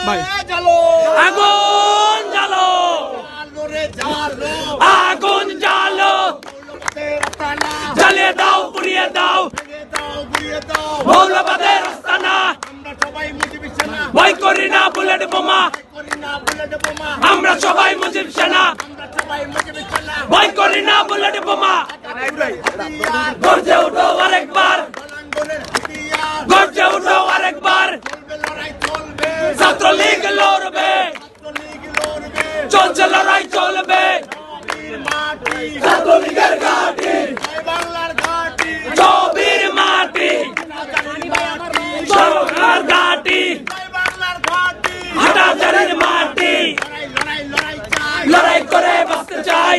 ভাই আগুন জ্বালো আগুন জ্বালো জ্বালিয়ে দাও পুড়িয়ে দাও মৌলবাদের আস্তানা ভয় করি না বুলেট বোমা আমরা সবাই মুজিব সেনা ভয় করি না বুলেট বোমা গর্জে উঠো আরেকবার গর্জে উঠো আরেকবার ছাত্রলীগ লড়বে চলছে লড়াই চলবে ছাত্রলীগের ঘাঁটি চবির মাটি সোনার ঘাঁটি হাটাজারির মাটি লড়াই করে বাঁচতে চাই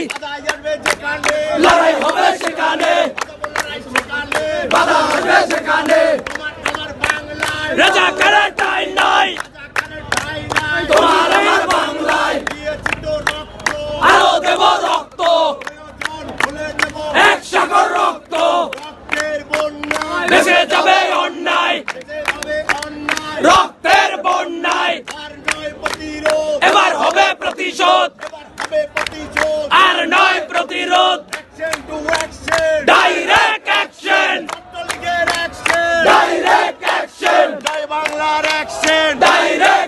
লড়াই হবে সেখানে বাধা আসবে সেখানে রাজাকারের ঠাঁই নাই তোমার আমার বাংলায় আরো দেব রক্ত এক সাগর রক্ত ভেসে যাবে অন্যায় রক্তের বন্যায় এবার হবে প্রতিশোধ আর নয় প্রতিরোধ ডাইরেক্ট অ্যাকশন ডাইরেক্ট অ্যাকশন বাংলার অ্যাকশন ডাইরেক্ট